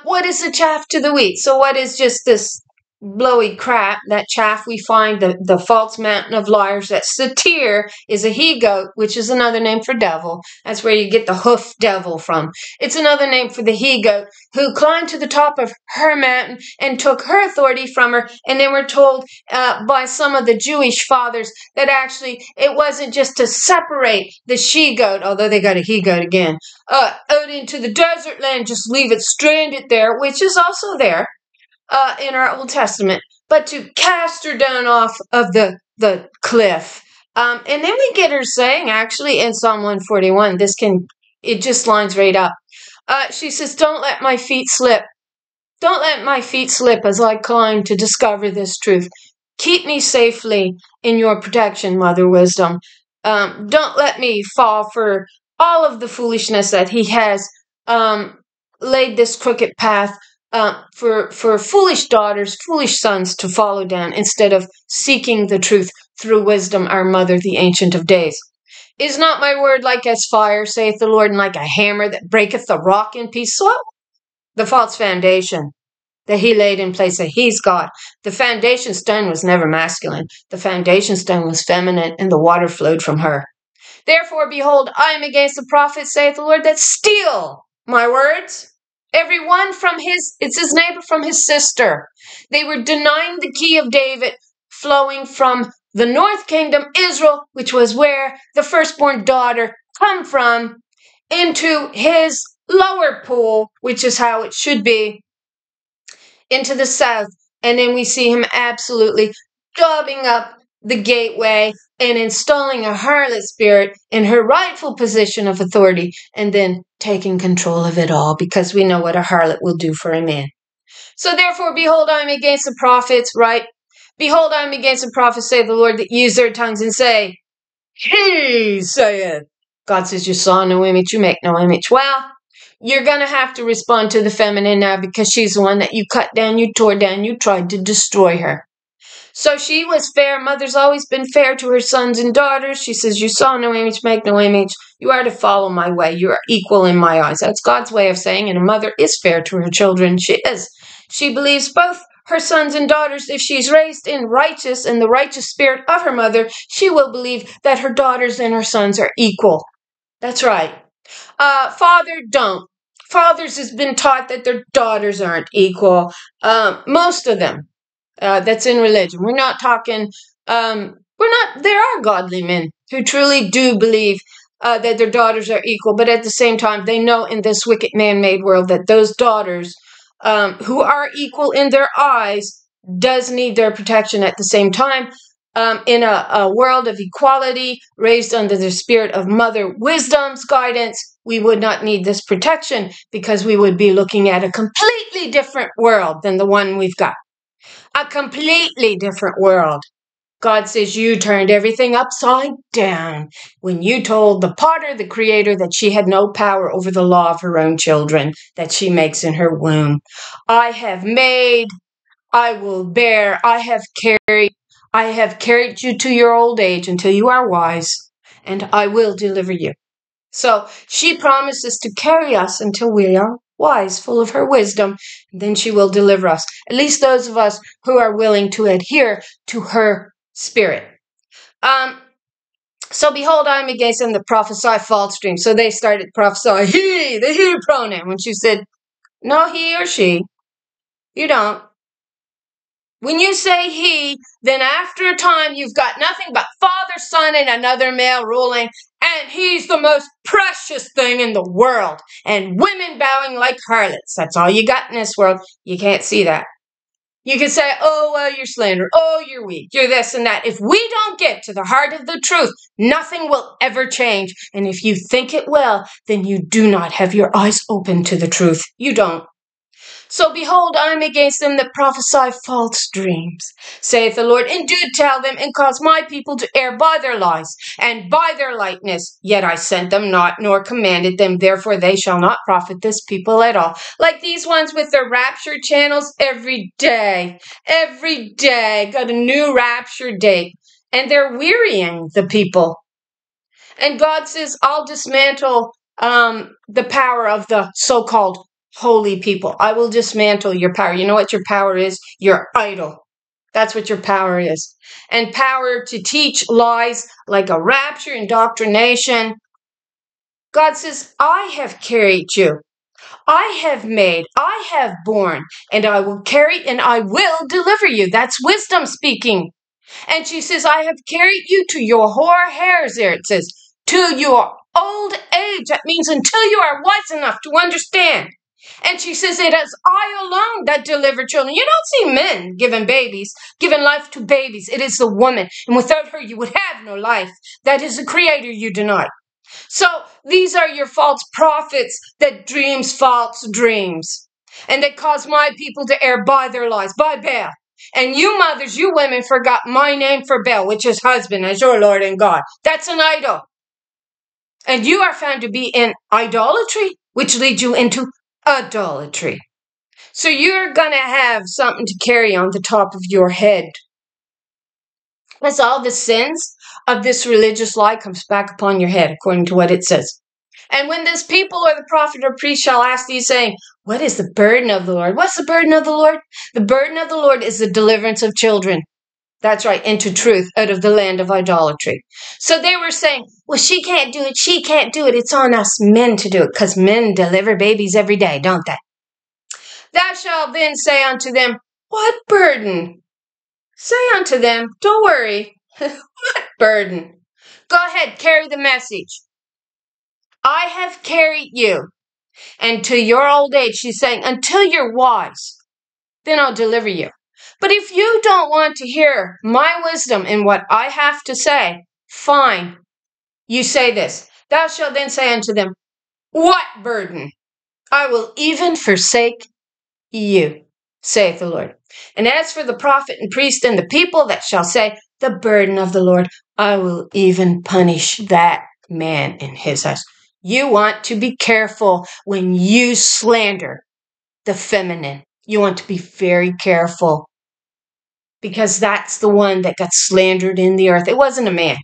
What is the chaff to the wheat? So what is just this blowy crap, that chaff we find, the false mountain of liars? That satyr is a he-goat, which is another name for devil. That's where you get the hoof devil from. It's another name for the he-goat who climbed to the top of her mountain and took her authority from her. And then we're told by some of the Jewish fathers that actually it wasn't just to separate the she-goat, although they got a he-goat again, out into the desert land, just leave it stranded there, which is also there in our Old Testament, but to cast her down off of the cliff. And then we get her saying, actually, in Psalm 141, it just lines right up. She says, don't let my feet slip. Don't let my feet slip as I climb to discover this truth. Keep me safely in your protection, Mother Wisdom. Don't let me fall for all of the foolishness that he has laid this crooked path for foolish daughters, foolish sons to follow down, instead of seeking the truth through wisdom, our mother, the Ancient of Days. Is not my word like as fire, saith the Lord, and like a hammer that breaketh the rock in pieces? So the false foundation that he laid in place, that he's God. The foundation stone was never masculine. The foundation stone was feminine, and the water flowed from her. Therefore, behold, I am against the prophets, saith the Lord, that steal my words. Every one from it's his neighbor from his sister. They were denying the key of David, flowing from the north kingdom, Israel, which was where the firstborn daughter come from, into his lower pool, which is how it should be, into the south. And then we see him absolutely daubing up the gateway and installing a harlot spirit in her rightful position of authority, and then taking control of it all, because we know what a harlot will do for a man. So therefore, behold, I am against the prophets, right? Behold, I am against the prophets, say the Lord, that use their tongues and say, he saith. God says, you saw no image, you make no image. Well, you're going to have to respond to the feminine now, because she's the one that you cut down, you tore down, you tried to destroy her. So she was fair. Mother's always been fair to her sons and daughters. She says, you saw no image, make no image. You are to follow my way. You are equal in my eyes. That's God's way of saying, and a mother is fair to her children. She is. She believes both her sons and daughters, if she's raised in righteous and the righteous spirit of her mother, she will believe that her daughters and her sons are equal. That's right. Father, don't. Fathers has been taught that their daughters aren't equal. Most of them. That's in religion. We're not talking, there are godly men who truly do believe that their daughters are equal, but at the same time, they know in this wicked man-made world that those daughters who are equal in their eyes does need their protection at the same time. In a world of equality, raised under the spirit of Mother Wisdom's guidance, we would not need this protection, because we would be looking at a completely different world than the one we've got. A completely different world. God says you turned everything upside down when you told the potter, the creator, that she had no power over the law of her own children that she makes in her womb. I have made, I will bear, I have carried you to your old age until you are wise, and I will deliver you. So she promises to carry us until we are wise, full of her wisdom, and then she will deliver us. At least those of us who are willing to adhere to her spirit. So behold, I am against them that prophesy false dreams. So they started prophesying the he pronoun, when she said, no, he or she. You don't. When you say he, then after a time you've got nothing but Father, Son, and another male ruling, and he's the most precious thing in the world, and women bowing like harlots. That's all you got in this world. You can't see that. You can say, oh, well, you're slander. Oh, you're weak. You're this and that. If we don't get to the heart of the truth, nothing will ever change. And if you think it will, then you do not have your eyes open to the truth. You don't. So behold, I am against them that prophesy false dreams, saith the Lord, and do tell them, and cause my people to err by their lies, and by their lightness. Yet I sent them not, nor commanded them, therefore they shall not profit this people at all. Like these ones with their Rapture channels every day, got a new Rapture date, and they're wearying the people. And God says, I'll dismantle the power of the so-called holy people. I will dismantle your power. You know what your power is? Your idol. That's what your power is. And power to teach lies like a rapture, indoctrination. God says, I have carried you. I have made, I have borne, and I will carry and I will deliver you. That's wisdom speaking. And she says, I have carried you to your hoar hairs, there it says, to your old age. That means until you are wise enough to understand. And she says, it is I alone that deliver children. You don't see men giving life to babies. It is the woman. And without her, you would have no life. That is the creator you deny. So these are your false prophets that dreams false dreams. And they cause my people to err by their lies, by Baal. And you mothers, you women forgot my name for Baal, which is husband, as your Lord and God. That's an idol. And you are found to be in idolatry, which leads you into idolatry. So you're going to have something to carry on the top of your head. As all the sins of this religious lie comes back upon your head, according to what it says. And when this people or the prophet or priest shall ask thee, saying, what is the burden of the Lord? What's the burden of the Lord? The burden of the Lord is the deliverance of children. That's right, into truth, out of the land of idolatry. So they were saying, well, she can't do it, she can't do it. It's on us men to do it, because men deliver babies every day, don't they? Thou shalt then say unto them, what burden? Say unto them, don't worry, what burden? Go ahead, carry the message. I have carried you. And to your old age, she's saying, until you're wise, then I'll deliver you. But if you don't want to hear my wisdom and what I have to say, fine. You say this. Thou shalt then say unto them, what burden? I will even forsake you, saith the Lord. And as for the prophet and priest and the people that shall say, the burden of the Lord, I will even punish that man in his house. You want to be careful when you slander the feminine. You want to be very careful, because that's the one that got slandered in the earth. It wasn't a man.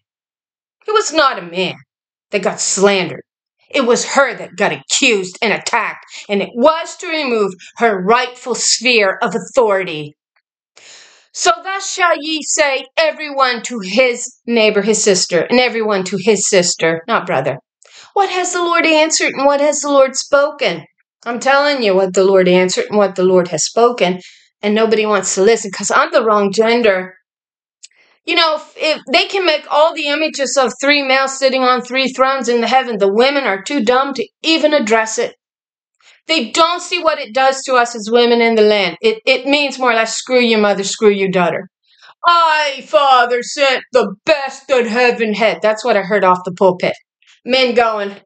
It was not a man that got slandered. It was her that got accused and attacked, and it was to remove her rightful sphere of authority. So thus shall ye say, everyone to his neighbor, his sister, and everyone to his sister, not brother. What has the Lord answered and what has the Lord spoken? I'm telling you what the Lord answered and what the Lord has spoken, and nobody wants to listen because I'm the wrong gender. You know, if they can make all the images of three males sitting on three thrones in the heaven, the women are too dumb to even address it. They don't see what it does to us as women in the land. It means more or less, screw your mother, screw your daughter. I, Father, sent the best that heaven had. That's what I heard off the pulpit. Men going,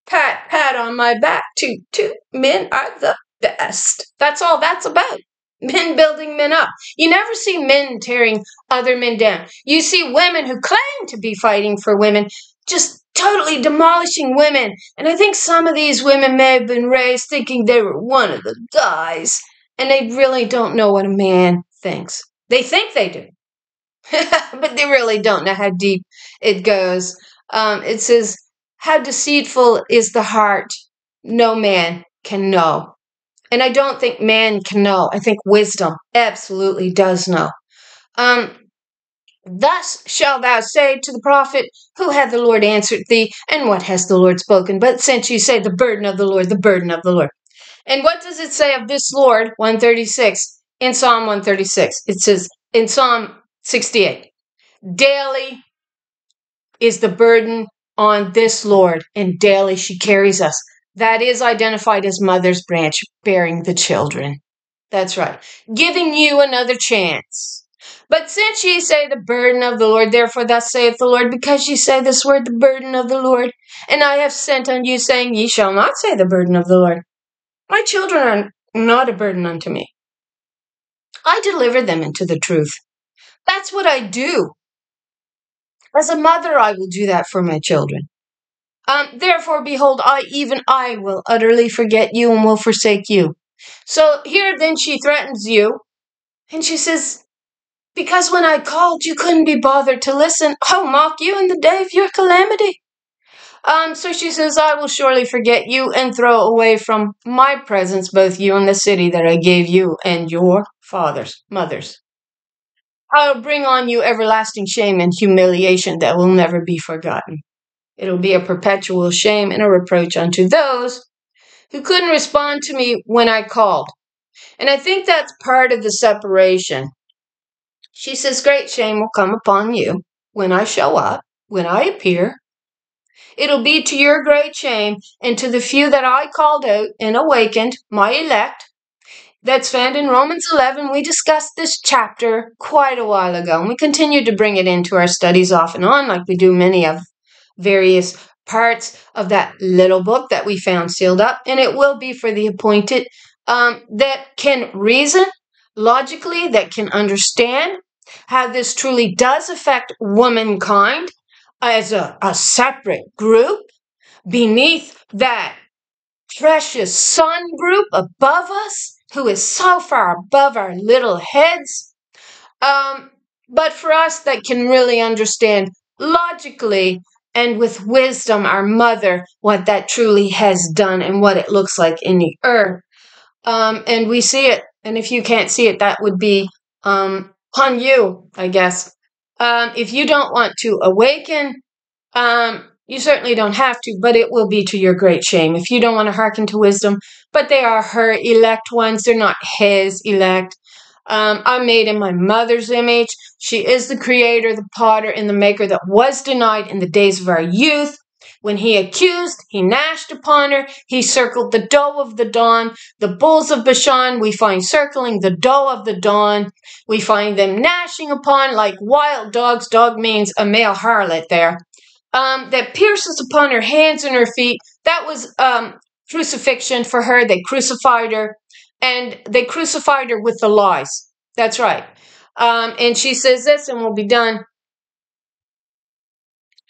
pat on my back, toot, men are the best. That's all that's about. Men building men up. You never see men tearing other men down. You see women who claim to be fighting for women just totally demolishing women. And I think some of these women may have been raised thinking they were one of the guys. And they really don't know what a man thinks. They think they do. But they really don't know how deep it goes. It says, how deceitful is the heart, no man can know. And I don't think man can know. I think wisdom absolutely does know. Thus shalt thou say to the prophet, who hath the Lord answered thee, and what has the Lord spoken? But since you say the burden of the Lord, the burden of the Lord. And what does it say of this Lord? 136. In Psalm 136. It says in Psalm 68. Daily is the burden on this Lord, and daily she carries us. That is identified as mother's branch, bearing the children. That's right. Giving you another chance. But since ye say the burden of the Lord, therefore thus saith the Lord, because ye say this word, the burden of the Lord, and I have sent unto you, saying, ye shall not say the burden of the Lord. My children not a burden unto me. I deliver them into the truth. That's what I do. As a mother, I will do that for my children. Therefore, behold, even I will utterly forget you and will forsake you. So here then she threatens you, and she says, because when I called, you couldn't be bothered to listen. I'll mock you in the day of your calamity. So she says, I will surely forget you and throw away from my presence both you and the city that I gave you and your fathers, mothers. I'll bring on you everlasting shame and humiliation that will never be forgotten. It'll be a perpetual shame and a reproach unto those who couldn't respond to me when I called. And I think that's part of the separation. She says, great shame will come upon you when I show up, when I appear. It'll be to your great shame and to the few that I called out and awakened, my elect. That's found in Romans 11. We discussed this chapter quite a while ago, and we continue to bring it into our studies off and on, like we do many of various parts of that little book that we found sealed up. And it will be for the appointed that can reason logically, that can understand how this truly does affect womankind as a separate group beneath that precious sun group above us, who is so far above our little heads. But for us that can really understand logically and with wisdom, our mother, what that truly has done and what it looks like in the earth. And we see it. And if you can't see it, that would be on you, I guess. If you don't want to awaken, you certainly don't have to, but it will be to your great shame if you don't want to hearken to wisdom. But they are her elect ones. They're not his elect. I'm made in my mother's image. She is the creator, the potter, and the maker that was denied in the days of our youth. When he accused, he gnashed upon her. He circled the doe of the dawn. The bulls of Bashan we find circling the doe of the dawn. We find them gnashing upon like wild dogs. Dog means a male harlot there. That pierces upon her hands and her feet. That was crucifixion for her. They crucified her. And they crucified her with the lies. That's right. And she says this, and we'll be done.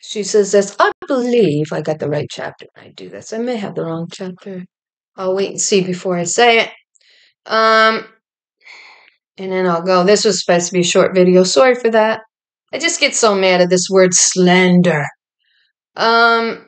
She says this. I believe I got the right chapter when I do this. I may have the wrong chapter. I'll wait and see before I say it. And then I'll go. This was supposed to be a short video. Sorry for that. I just get so mad at this word slander. The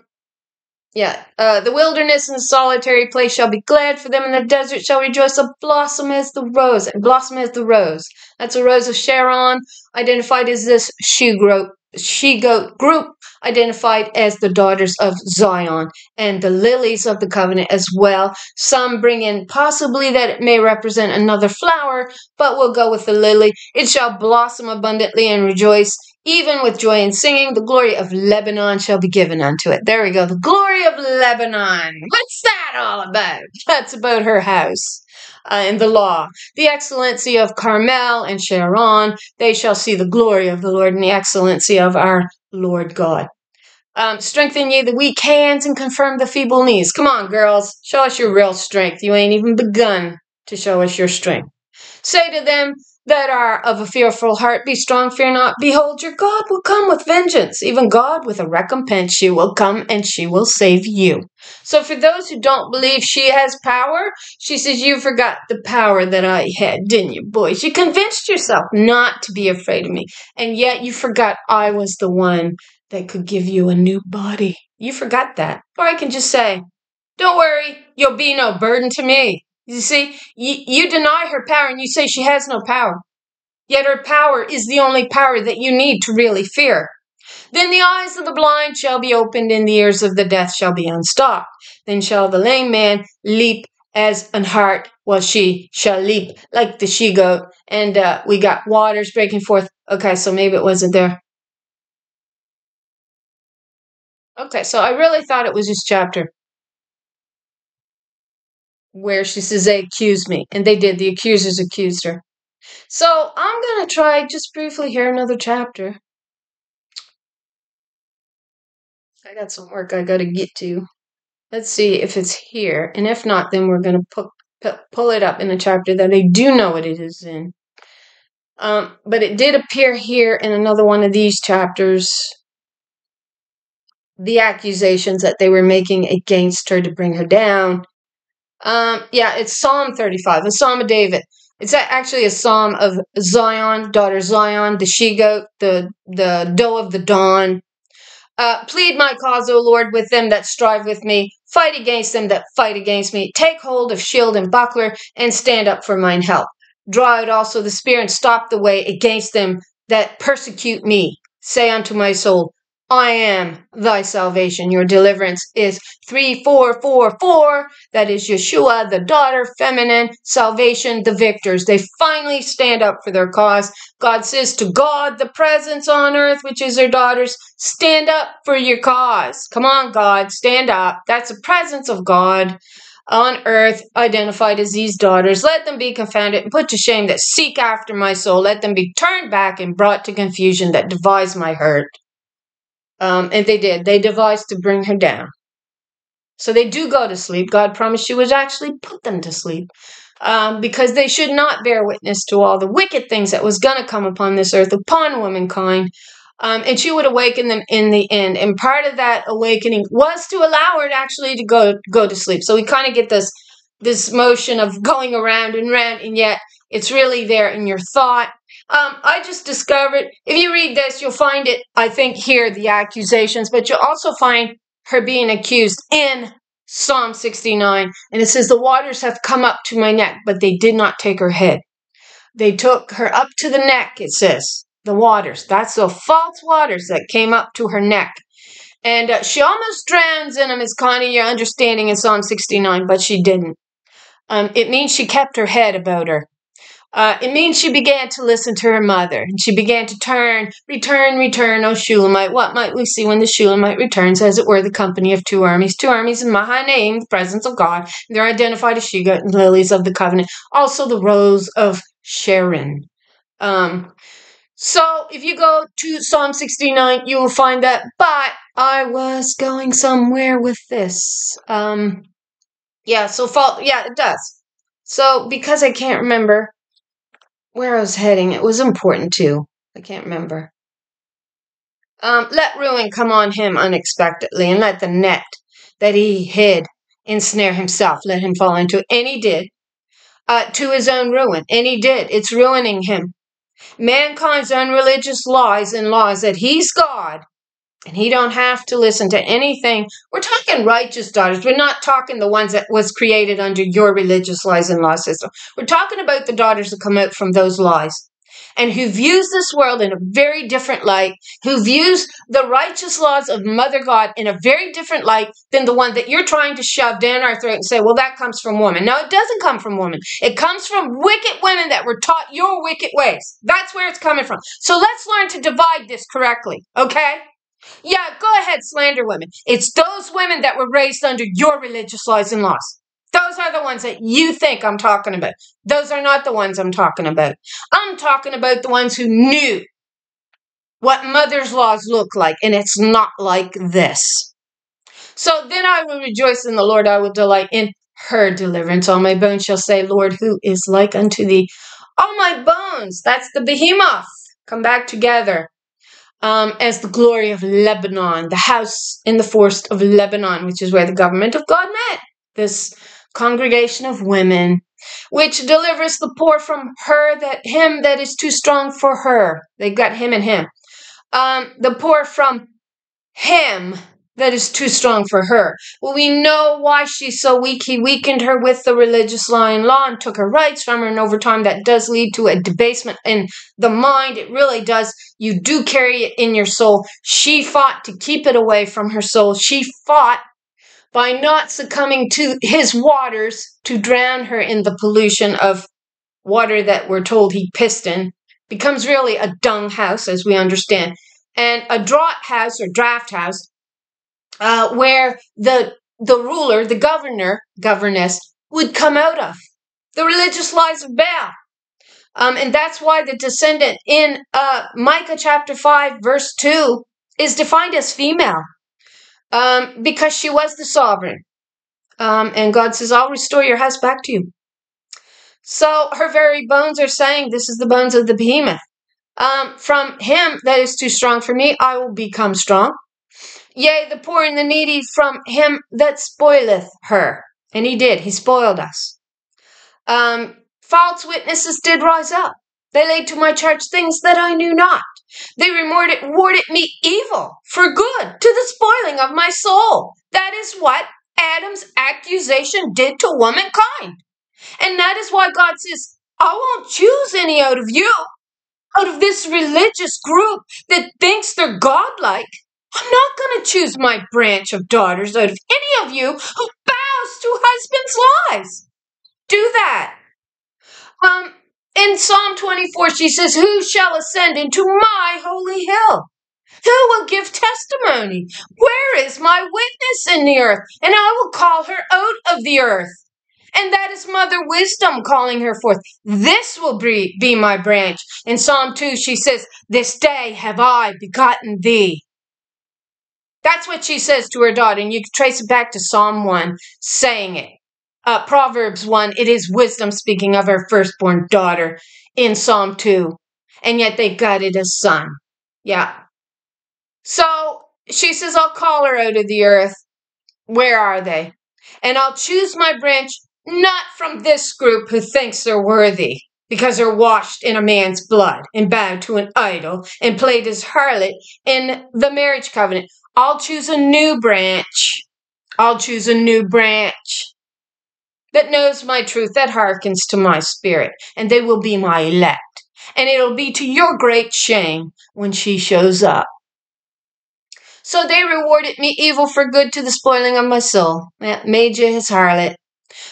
wilderness and the solitary place shall be glad for them, and the desert shall rejoice, and blossom as the rose. And blossom as the rose. That's a rose of Sharon, identified as this she-goat group, identified as the daughters of Zion, and the lilies of the covenant as well. Some bring in possibly that it may represent another flower, but we'll go with the lily. It shall blossom abundantly and rejoice, even with joy and singing. The glory of Lebanon shall be given unto it. There we go. The glory of Lebanon. What's that all about? That's about her house and the law. The excellency of Carmel and Sharon. They shall see the glory of the Lord and the excellency of our Lord God. Strengthen ye the weak hands and confirm the feeble knees. Come on, girls. Show us your real strength. You ain't even begun to show us your strength. Say to them that are of a fearful heart, be strong, fear not. Behold, your God will come with vengeance. Even God with a recompense. She will come and she will save you. So for those who don't believe she has power, she says, you forgot the power that I had, didn't you, boys? You convinced yourself not to be afraid of me. And yet you forgot I was the one that could give you a new body. You forgot that. Or I can just say, don't worry, you'll be no burden to me. You see, you deny her power and you say she has no power. Yet her power is the only power that you need to really fear. Then the eyes of the blind shall be opened and the ears of the deaf shall be unstopped. Then shall the lame man leap as an hart, while she shall leap like the she-goat. And we got waters breaking forth. Okay, so maybe it wasn't there. Okay, so I really thought it was this chapter where she says they accused me. And they did. The accusers accused her. So I'm going to try just briefly here another chapter. I got some work I got to get to. Let's see if it's here. And if not, then we're going to pull it up in the chapter that I do know what it is in. But it did appear here in another one of these chapters, the accusations that they were making against her to bring her down. Yeah, it's Psalm 35, a Psalm of David. It's actually a Psalm of Zion, daughter Zion, the she-goat, the doe of the dawn. Plead my cause, O Lord, with them that strive with me. Fight against them that fight against me. Take hold of shield and buckler, and stand up for mine help. Draw out also the spear, and stop the way against them that persecute me. Say unto my soul, I am thy salvation. Your deliverance is 3444. That is Yeshua, the daughter, feminine, salvation, the victors. They finally stand up for their cause. God says to God, the presence on earth, which is their daughters, stand up for your cause. Come on, God, stand up. That's the presence of God on earth, identified as these daughters. Let them be confounded and put to shame that seek after my soul. Let them be turned back and brought to confusion that devise my hurt. And they did. They devised to bring her down. So they do go to sleep. God promised she would actually put them to sleep. Because they should not bear witness to all the wicked things that was going to come upon this earth, upon womankind. And she would awaken them in the end. And part of that awakening was to allow her to actually to go to sleep. So we kind of get this motion of going around and around, and yet it's really there in your thought. I just discovered, if you read this, you'll find it, I think, here, the accusations, but you'll also find her being accused in Psalm 69. And it says, the waters have come up to my neck, but they did not take her head. They took her up to the neck, it says, the waters. That's the false waters that came up to her neck. And she almost drowns in them, is kind of your understanding in Psalm 69, but she didn't. It means she kept her head about her. It means she began to listen to her mother, and she began to return, O Shulamite. What might we see when the Shulamite returns? As it were, the company of two armies in Mahanaim, the presence of God. They're identified as she-goat and lilies of the covenant. Also the rose of Sharon. So if you go to Psalm 69, you will find that. But I was going somewhere with this. Yeah, it does. So because I can't remember where I was heading, it was important too. I can't remember. Let ruin come on him unexpectedly, and let the net that he hid ensnare himself. Let him fall into it. And he did. To his own ruin. And he did. It's ruining him. Mankind's unreligious lies and laws that he's God, and he don't have to listen to anything. We're talking righteous daughters. We're not talking the ones that was created under your religious lies and law system. We're talking about the daughters that come out from those lies, and who views this world in a very different light, who views the righteous laws of Mother God in a very different light than the one that you're trying to shove down our throat and say, well, that comes from woman. No, it doesn't come from woman. It comes from wicked women that were taught your wicked ways. That's where it's coming from. So let's learn to divide this correctly, okay? Yeah, go ahead, slander women. It's those women that were raised under your religious laws and laws. Those are the ones that you think I'm talking about. Those are not the ones I'm talking about. I'm talking about the ones who knew what mother's laws look like, and it's not like this. So then I will rejoice in the Lord. I will delight in her deliverance. All my bones shall say, Lord, who is like unto thee? All my bones, that's the behemoth, come back together. As the glory of Lebanon, the house in the forest of Lebanon, which is where the government of God met. This congregation of women, which delivers the poor from him that is too strong for her. They got him and him. The poor from him that is too strong for her. Well, we know why she's so weak. He weakened her with the religious law and took her rights from her, and over time that does lead to a debasement in the mind. It really does. You do carry it in your soul. She fought to keep it away from her soul. She fought by not succumbing to his waters to drown her in the pollution of water that we're told he pissed in. Becomes really a dung house, as we understand, and a draught house or draft house, where the ruler, the governess, would come out of. The religious lies of Baal. And that's why the descendant in Micah chapter 5, verse 2, is defined as female. Because she was the sovereign. And God says, I'll restore your house back to you. So her very bones are saying, this is the bones of the behemoth. From him that is too strong for me, I will become strong. Yea, the poor and the needy from him that spoileth her. And he did. He spoiled us. False witnesses did rise up. They laid to my charge things that I knew not. They rewarded me evil for good, to the spoiling of my soul. That is what Adam's accusation did to womankind. And that is why God says, I won't choose any out of you, out of this religious group that thinks they're godlike. I'm not going to choose my branch of daughters out of any of you who bows to husbands' lies. Do that. In Psalm 24, she says, who shall ascend into my holy hill? Who will give testimony? Where is my witness in the earth? And I will call her out of the earth. And that is Mother Wisdom calling her forth. This will be my branch. In Psalm 2, she says, this day have I begotten thee. That's what she says to her daughter. And you can trace it back to Psalm 1 saying it. Proverbs 1, it is wisdom speaking of her firstborn daughter in Psalm 2. And yet they gutted a son. Yeah. So she says, I'll call her out of the earth. Where are they? And I'll choose my branch not from this group who thinks they're worthy because they're washed in a man's blood and bowed to an idol and played as harlot in the marriage covenant. I'll choose a new branch. I'll choose a new branch that knows my truth, that hearkens to my spirit, and they will be my elect. And it'll be to your great shame when she shows up. So they rewarded me evil for good, to the spoiling of my soul. Made you his harlot.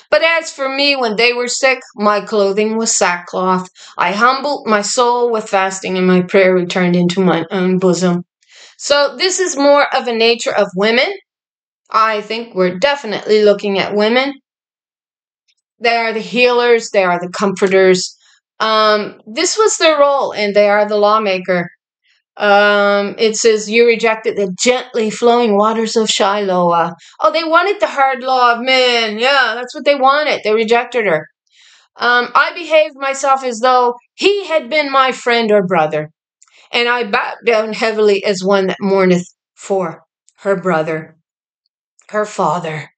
But as for me, when they were sick, my clothing was sackcloth. I humbled my soul with fasting, and my prayer returned into my own bosom. So this is more of a nature of women. I think we're definitely looking at women. They are the healers. They are the comforters. This was their role, and they are the lawmaker. It says, you rejected the gently flowing waters of Shiloh. Oh, they wanted the hard law of men. Yeah, that's what they wanted. They rejected her. I behaved myself as though he had been my friend or brother. And I bowed down heavily as one that mourneth for her brother, her father,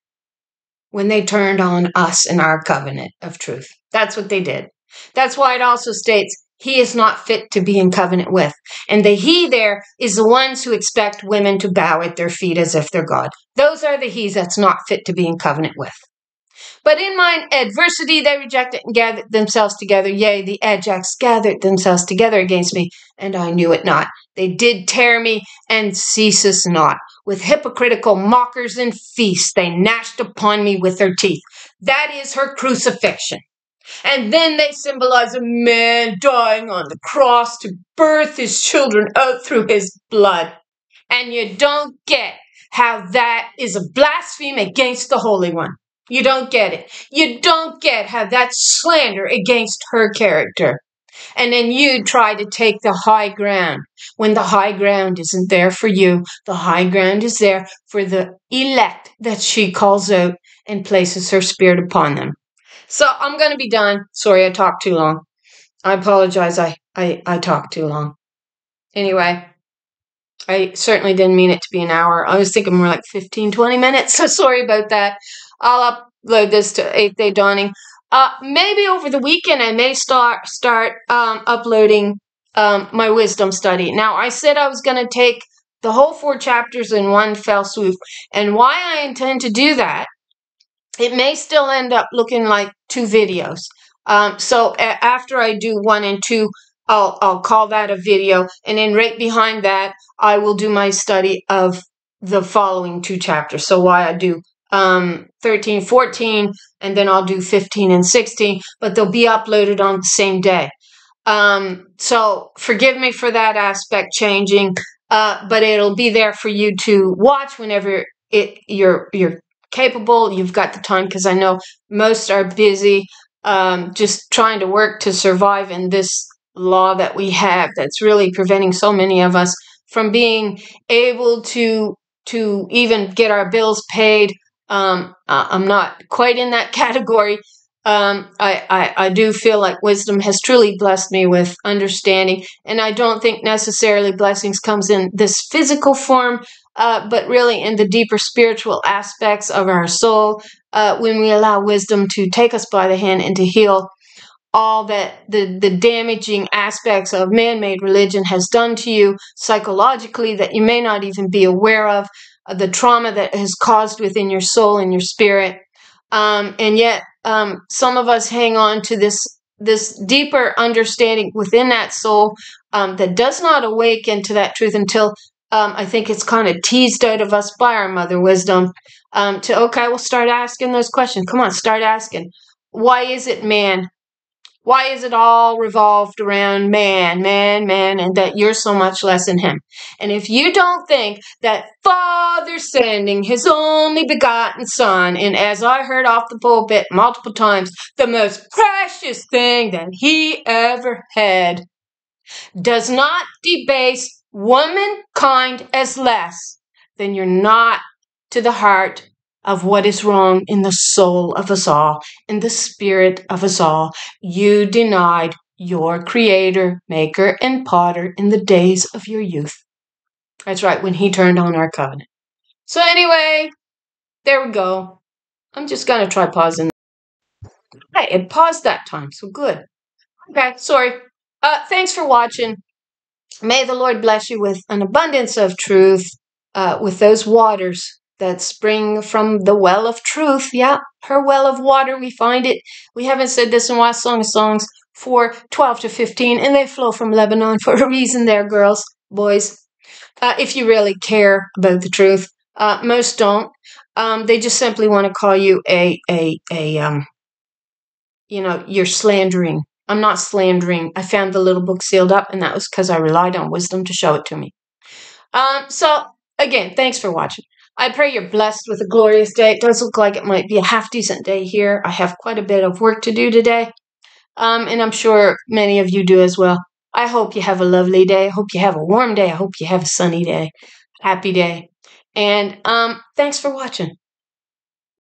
when they turned on us in our covenant of truth. That's what they did. That's why it also states, he is not fit to be in covenant with. And the he there is the ones who expect women to bow at their feet as if they're God. Those are the he's that's not fit to be in covenant with. But in mine adversity they rejected and gathered themselves together. Yea, the Ajax gathered themselves together against me, and I knew it not. They did tear me, and ceases not. With hypocritical mockers and feasts they gnashed upon me with their teeth. That is her crucifixion. And then they symbolize a man dying on the cross to birth his children out through his blood. And you don't get how that is a blaspheme against the Holy One. You don't get it. You don't get how that's slander against her character. And then you try to take the high ground when the high ground isn't there for you. The high ground is there for the elect that she calls out and places her spirit upon them. So I'm going to be done. Sorry, I talked too long. I apologize. I talked too long. Anyway, I certainly didn't mean it to be an hour. I was thinking more like 15, 20 minutes. So sorry about that. I'll upload this to 8th Day Dawning. Maybe over the weekend I may start uploading my wisdom study. Now, I said I was going to take the whole 4 chapters in one fell swoop. And why I intend to do that, it may still end up looking like 2 videos. So after I do 1 and 2, I'll call that a video. And then right behind that, I will do my study of the following 2 chapters. So why I do 13, 14, and then I'll do 15 and 16, but they'll be uploaded on the same day. So forgive me for that aspect changing, but it'll be there for you to watch whenever you're capable. You've got the time, because I know most are busy just trying to work to survive in this law that we have that's really preventing so many of us from being able to even get our bills paid. I'm not quite in that category, I do feel like wisdom has truly blessed me with understanding, and I don't think necessarily blessings comes in this physical form, but really in the deeper spiritual aspects of our soul, when we allow wisdom to take us by the hand and to heal all that the damaging aspects of man-made religion has done to you psychologically that you may not even be aware of, the trauma that has caused within your soul and your spirit. And yet some of us hang on to this deeper understanding within that soul that does not awaken to that truth until I think it's kind of teased out of us by our mother wisdom. Okay, we'll start asking those questions. Come on, start asking. Why is it man? Why is it all revolved around man, and that you're so much less than him? And if you don't think that Father sending his only begotten Son, and as I heard off the pulpit multiple times, the most precious thing that he ever had, does not debase womankind as less, then you're not to the heart of what is wrong in the soul of us all, in the spirit of us all. You denied your creator, maker, and potter in the days of your youth. That's right, when he turned on our covenant. So anyway, there we go. I'm just going to try pausing. Hey, it paused that time, so good. Okay, sorry. Thanks for watching. May the Lord bless you with an abundance of truth, with those waters that spring from the well of truth. Yeah, her well of water, we find it. We haven't said this in our Song of Songs 4:12 to 15, and they flow from Lebanon for a reason there, girls, boys. If you really care about the truth. Most don't. They just simply want to call you you're slandering. I'm not slandering. I found the little book sealed up, and that was because I relied on wisdom to show it to me. So, again, thanks for watching. I pray you're blessed with a glorious day. It does look like it might be a half-decent day here. I have quite a bit of work to do today, and I'm sure many of you do as well. I hope you have a lovely day. I hope you have a warm day. I hope you have a sunny day, happy day. And thanks for watching.